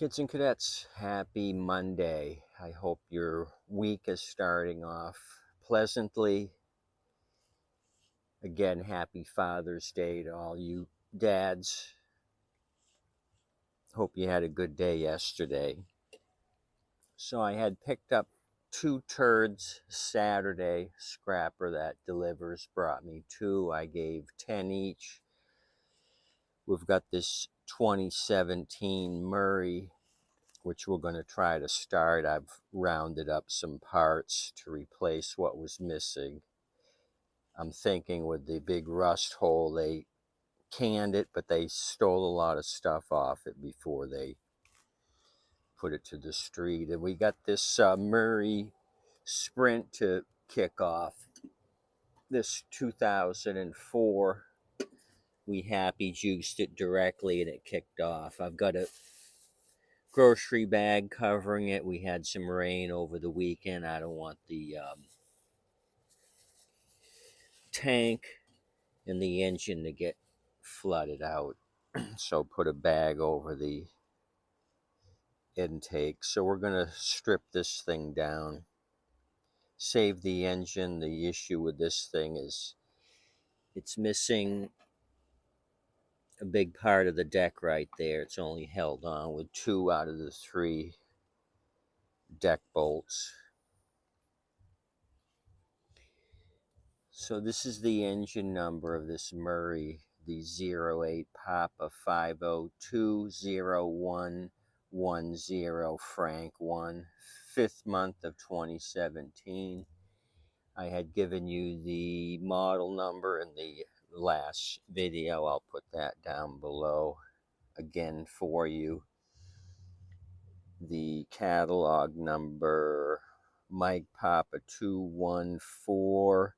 Kids and cadets, happy Monday. I hope your week is starting off pleasantly. Again, happy Father's Day to all you dads. Hope you had a good day yesterday. So I had picked up 2 turds Saturday. Scrapper that delivers brought me 2. I gave 10 each. We've got this 2017 Murray, which we're going to try to start. I've rounded up some parts to replace what was missing. I'm thinking with the big rust hole, they canned it, but they stole a lot of stuff off it before they put it to the street. And we got this Murray Sprint to kick off. This 2004, we happy juiced it directly and it kicked off. I've got a grocery bag covering it. We had some rain over the weekend. I don't want the tank and the engine to get flooded out. So put a bag over the intake. So we're going to strip this thing down, save the engine. The issue with this thing is it's missing a big part of the deck right there. It's only held on with 2 out of the 3 deck bolts. So this is the engine number of this Murray, the 08 Papa 5020110 Frank 1, 5th month of 2017. I had given you the model number in the last video. I'll put that down below again for you. The catalog number, Mike Papa 21450.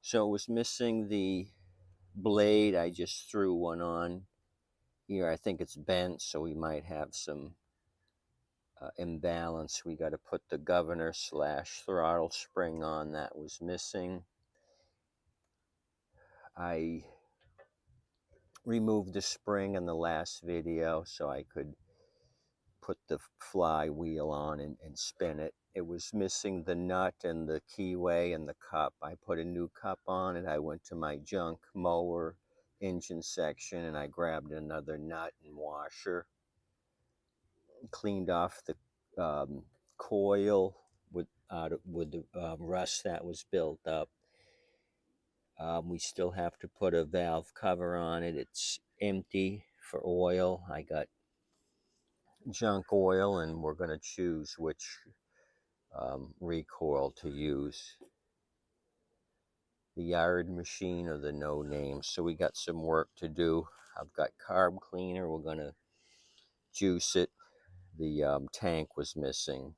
So it was missing the blade. I just threw one on here. I think it's bent, so we might have some imbalance. We got to put the governor / throttle spring on. That was missing. I removed the spring in the last video so I could put the flywheel on and spin it. It was missing the nut and the keyway and the cup. I put a new cup on it. I went to my junk mower engine section and I grabbed another nut and washer, cleaned off the coil with the rust that was built up. We still have to put a valve cover on it. It's empty for oil. I got junk oil and we're going to choose which recoil to use, the yard machine or the no name. So we got some work to do. I've got carb cleaner. We're going to juice it. The tank was missing.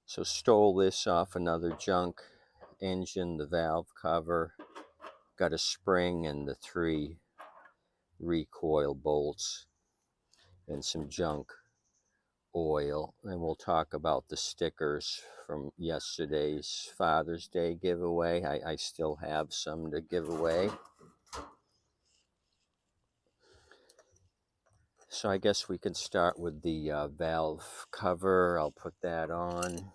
So stole this off another junk engine, the valve cover, got a spring and the 3 recoil bolts and some junk oil. And we'll talk about the stickers from yesterday's Father's Day giveaway. I still have some to give away. So I guess we can start with the valve cover. I'll put that on.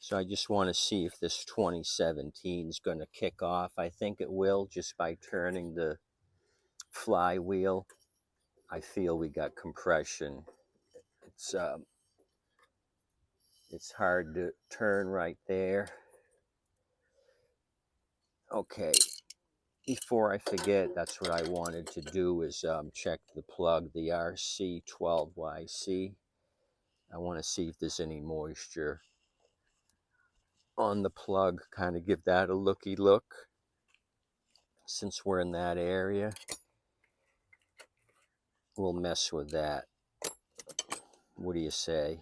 So I just want to see if this 2017 is going to kick off. I think it will, just by turning the flywheel. I feel we got compression. It's hard to turn right there. Okay, before I forget, that's what I wanted to do is check the plug, the RC12YC. I want to see if there's any moisture on the plug, kind of give that a looky look since we're in that area. We'll mess with that. What do you say?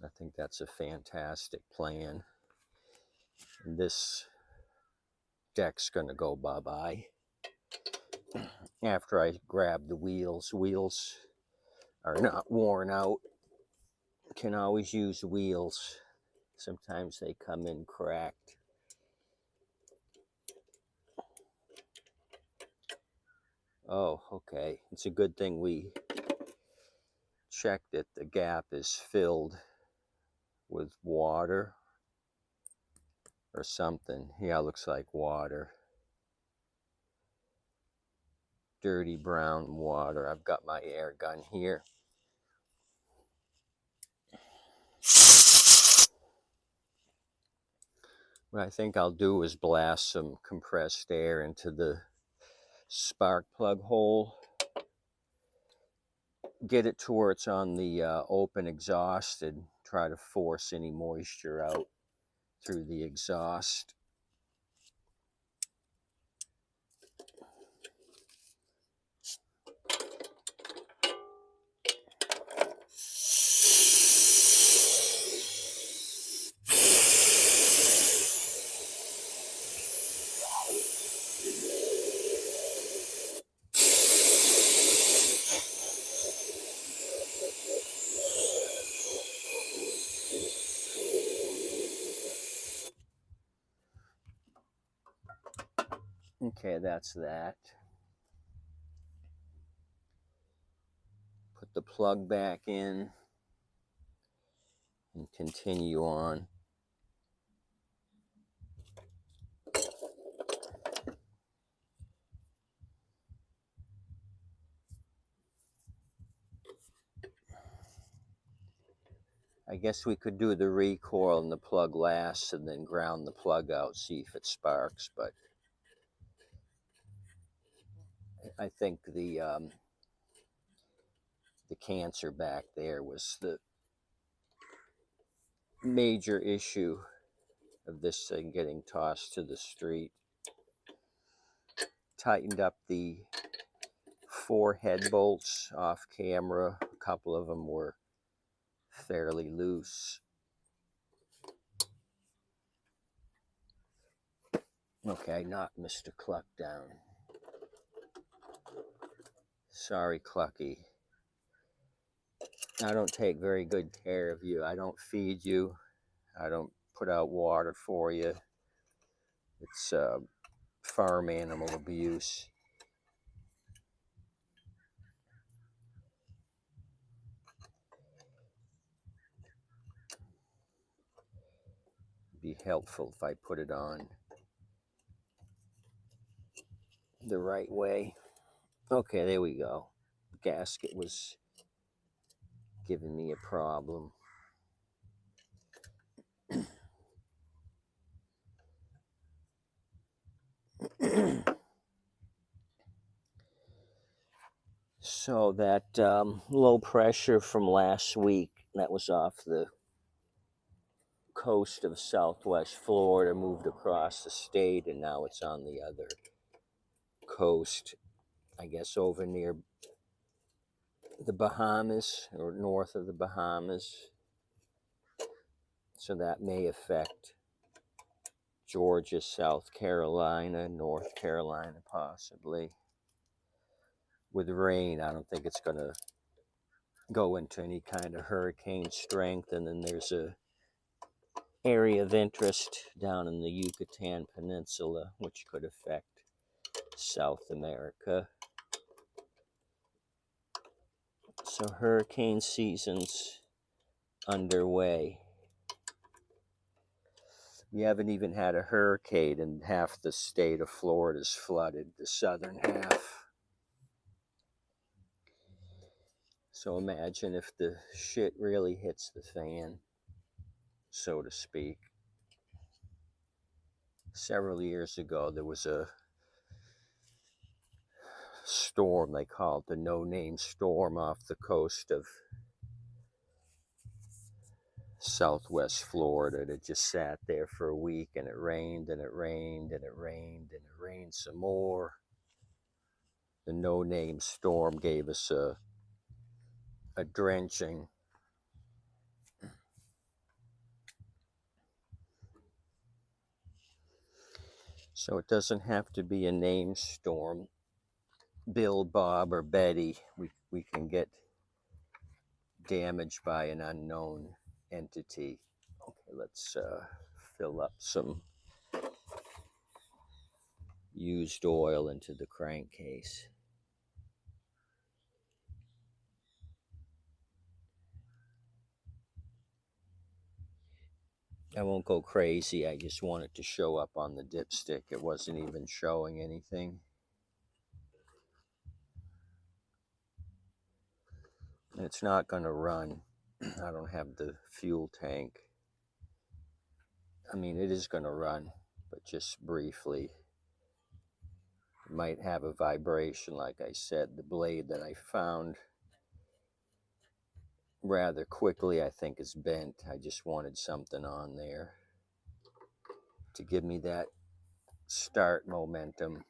I think that's a fantastic plan. And this deck's gonna go bye-bye. after I grab the wheels. Wheels are not worn out. Can always use wheels. Sometimes they come in cracked. Oh, okay. It's a good thing we checked that the gap is filled with water or something. Yeah, looks like water. Dirty brown water. I've got my air gun here. What I think I'll do is blast some compressed air into the spark plug hole. Get it to where it's on the open exhaust and try to force any moisture out through the exhaust. Okay, that's that. Put the plug back in and continue on. I guess we could do the recoil and the plug last and then ground the plug out, see if it sparks, but I think the cancer back there was the major issue of this thing getting tossed to the street. Tightened up the 4 head bolts off camera. A couple of them were fairly loose. Okay, knocked Mr. Cluck down. Sorry, Clucky. I don't take very good care of you. I don't feed you. I don't put out water for you. It's farm animal abuse. It'd be helpful if I put it on the right way. Okay, there we go. Gasket was giving me a problem. So that low pressure from last week, that was off the coast of southwest Florida, moved across the state, and now it's on the other coast, I guess over near the Bahamas or north of the Bahamas. So that may affect Georgia, South Carolina, North Carolina, possibly. With rain, I don't think it's going to go into any kind of hurricane strength. And then there's a area of interest down in the Yucatan Peninsula, which could affect South America. So hurricane season's underway. We haven't even had a hurricane and half the state of Florida's flooded, the southern half. So imagine if the shit really hits the fan, so to speak. Several years ago, there was a storm, they call it the no-name storm, off the coast of southwest Florida. That just sat there for a week, and it rained and it rained and it rained and it rained some more. The no-name storm gave us a drenching. So it doesn't have to be a named storm. Bill, Bob, or Betty, we can get damaged by an unknown entity. Okay, let's fill up some used oil into the crankcase. I won't go crazy. I just want it to show up on the dipstick. It wasn't even showing anything. And it's not going to run. I don't have the fuel tank. I mean, it is going to run, but just briefly. It might have a vibration, like I said. The blade that I found rather quickly, I think, is bent. I just wanted something on there to give me that start momentum.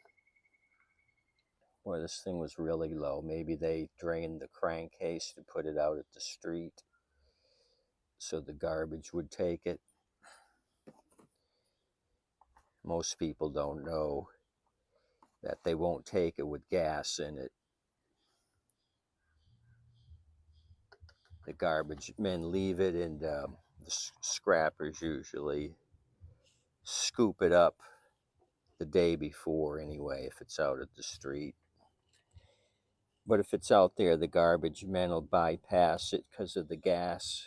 Boy, this thing was really low. Maybe they drained the crankcase to put it out at the street so the garbage would take it. Most people don't know that they won't take it with gas in it. The garbage men leave it, and the scrappers usually scoop it up the day before anyway, if it's out at the street. But if it's out there, the garbage men will bypass it because of the gas.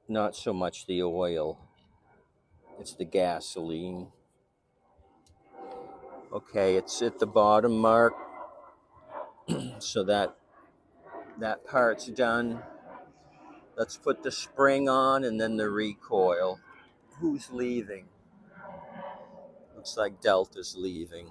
Not so much the oil, it's the gasoline. Okay, it's at the bottom mark, so that part's done. Let's put the spring on and then the recoil. Who's leaving? Looks like Delta's leaving.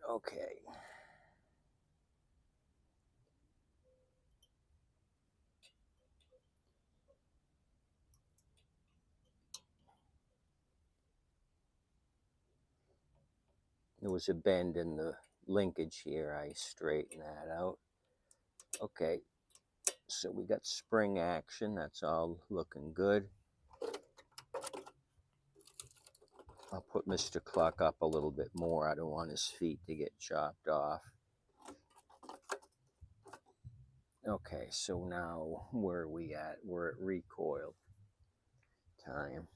Okay. There was a bend in the linkage here. I straightened that out. Okay, so we got spring action. That's all looking good. I'll put Mr. Cluck up a little bit more. I don't want his feet to get chopped off. Okay, so now where are we at? We're at recoil time.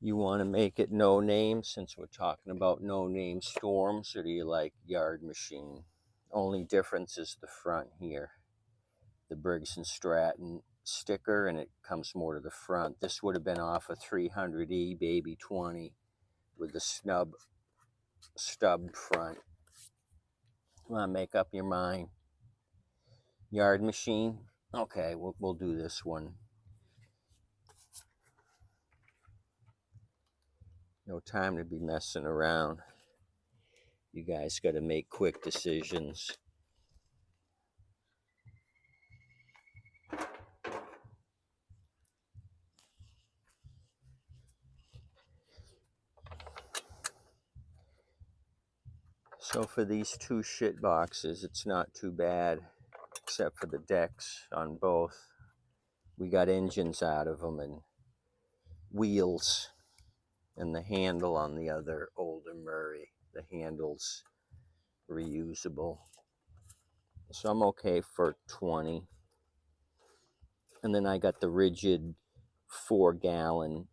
You want to make it no name since we're talking about no name storms, or do you like yard machine? Only difference is the front here. The Briggs & Stratton sticker, and it comes more to the front. This would have been off a 300E Baby 20 with the stub front. Come on, make up your mind. Yard machine? Okay, we'll do this one. No time to be messing around. You guys got to make quick decisions. So for these two shit boxes, it's not too bad, except for the decks on both. We got engines out of them and wheels, and the handle on the other older Murray. The handle's reusable. So I'm okay for 20. And then I got the rigid 4-gallon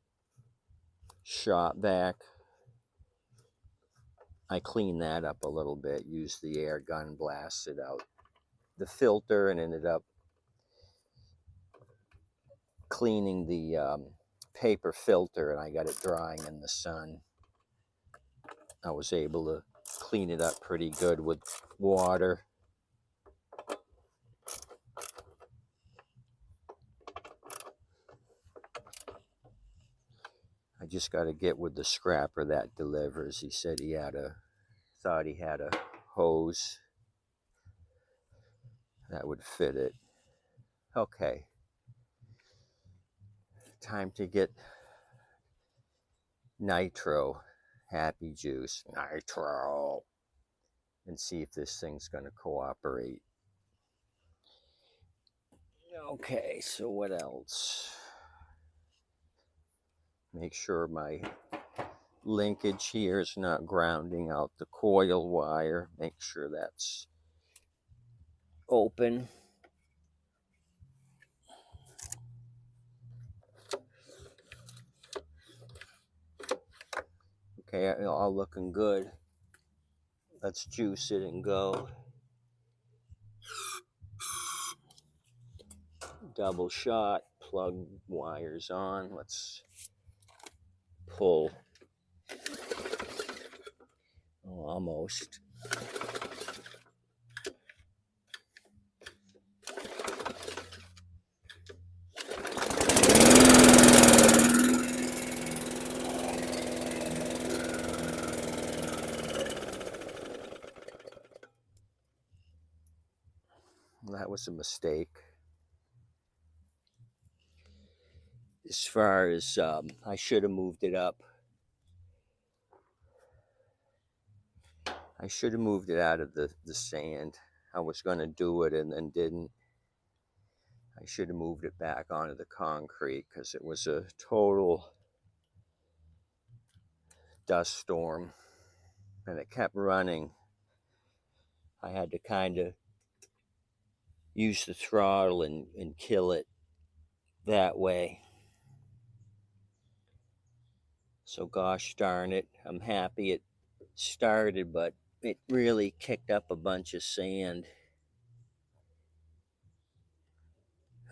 shop vac. I cleaned that up a little bit, used the air gun, blasted out the filter, and ended up cleaning the paper filter, and I got it drying in the sun. I was able to clean it up pretty good with water. I just got to get with the scrapper that delivers. He said thought he had a hose that would fit it. Okay. Time to get nitro happy juice, nitro, and see if this thing's going to cooperate. Okay, so what else? Make sure my linkage here is not grounding out the coil wire. Make sure that's open. Okay, all looking good. Let's juice it and go. Double shot, plug wires on. Let's pull. Oh, almost. That was a mistake. As far as I should have moved it up. I should have moved it out of the sand. I was going to do it and then didn't. I should have moved it back onto the concrete because it was a total dust storm and it kept running. I had to kind of use the throttle and kill it that way. So gosh darn it, I'm happy it started, but it really kicked up a bunch of sand.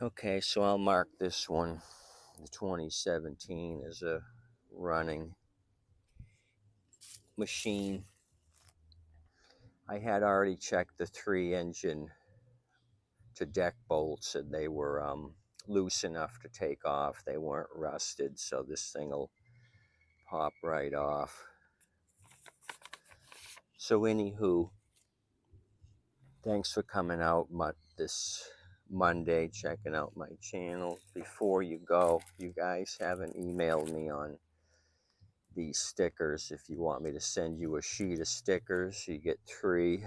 Okay, so I'll mark this one, the 2017, as a running machine. I had already checked the 3-engine to deck bolts and they were loose enough to take off. They weren't rusted, so this thing will pop right off. So anywho, thanks for coming out this Monday, checking out my channel. Before you go, you guys haven't emailed me on these stickers. If you want me to send you a sheet of stickers, you get 3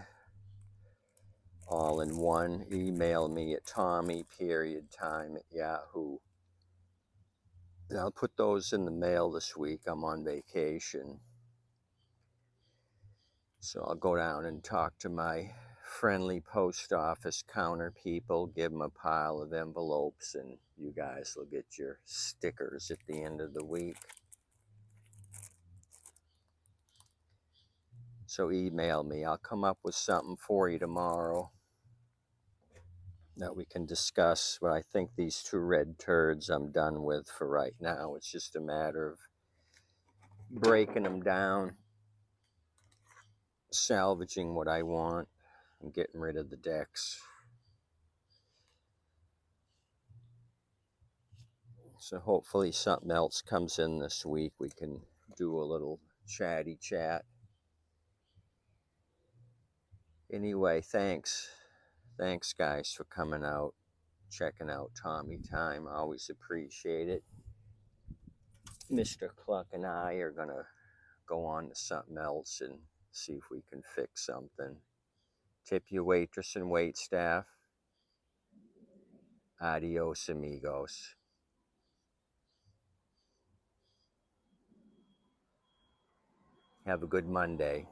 all in one. Email me at tommy.time at Yahoo. And I'll put those in the mail this week. I'm on vacation. So I'll go down and talk to my friendly post office counter people, give them a pile of envelopes, and you guys will get your stickers at the end of the week. So email me. I'll come up with something for you tomorrow that we can discuss. But I think these 2 red turds I'm done with for right now. It's just a matter of breaking them down, salvaging what I want, and getting rid of the decks. So hopefully something else comes in this week. We can do a little chatty chat. Anyway, thanks. Thanks, guys, for coming out, checking out Tommy Time. I always appreciate it. Mr. Cluck and I are going to go on to something else and see if we can fix something. Tip your waitress and wait staff. Adios, amigos. Have a good Monday.